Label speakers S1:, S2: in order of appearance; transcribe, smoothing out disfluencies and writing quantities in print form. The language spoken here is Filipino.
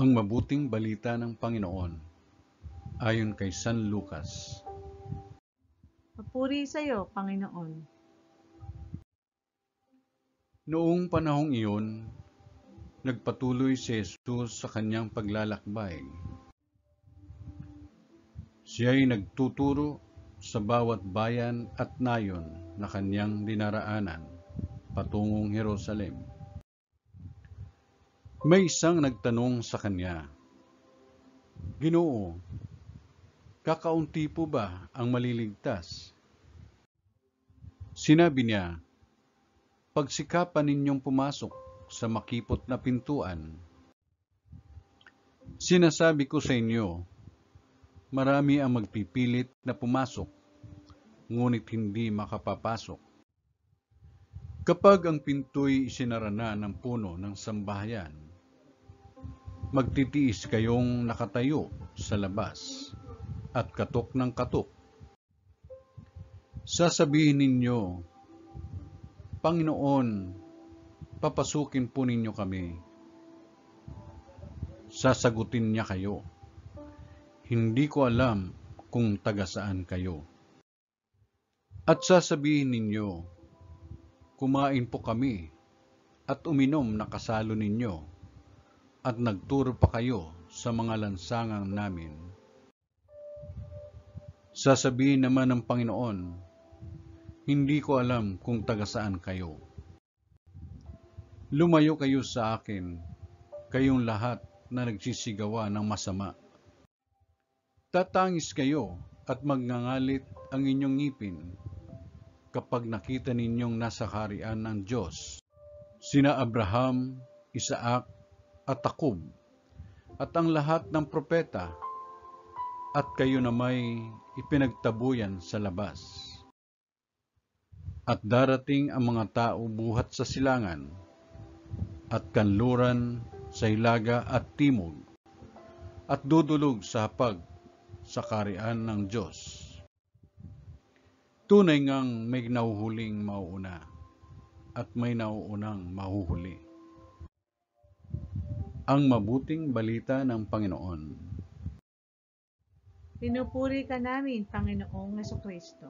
S1: Ang mabuting balita ng Panginoon ayon kay San Lucas.
S2: Papuri sa iyo, Panginoon.
S1: Noong panahong iyon, nagpatuloy si Jesus sa kanyang paglalakbay. Siya'y nagtuturo sa bawat bayan at nayon na kanyang dinaraanan patungong Jerusalem. May isang nagtanong sa kanya, "Ginoo, kakaunti po ba ang maliligtas?" Sinabi niya, "Pagsikapan ninyong pumasok sa makipot na pintuan. Sinasabi ko sa inyo, marami ang magpipilit na pumasok, ngunit hindi makapapasok. Kapag ang pinto'y isinara na ng puno ng sambahayan, magtitiis kayong nakatayo sa labas at katok ng katok. Sasabihin ninyo, Panginoon, papasukin po ninyo kami." Sasagutin niya kayo, "Hindi ko alam kung taga saan kayo." At sasabihin ninyo, "Kumain po kami at uminom na kasalo ninyo, at nagturo pa kayo sa mga lansangang namin." Sasabihin naman ng Panginoon, "Hindi ko alam kung taga saan kayo. Lumayo kayo sa akin, kayong lahat na nagsisigawa ng masama." Tatangis kayo at magngangalit ang inyong ngipin kapag nakita ninyong nasa kaharian ng Diyos sina Abraham, Isaac at Jacob at ang lahat ng propeta, at kayo na may ipinagtabuyan sa labas. At darating ang mga tao buhat sa silangan at kanluran sa hilaga at timog, at dudulog sa hapag sa kaharian ng Diyos. Tunay ngang may nahuhuling mauuna at may nauunang mahuhuli. Ang mabuting balita ng Panginoon.
S2: Pinupuri ka namin, Panginoong Jesucristo.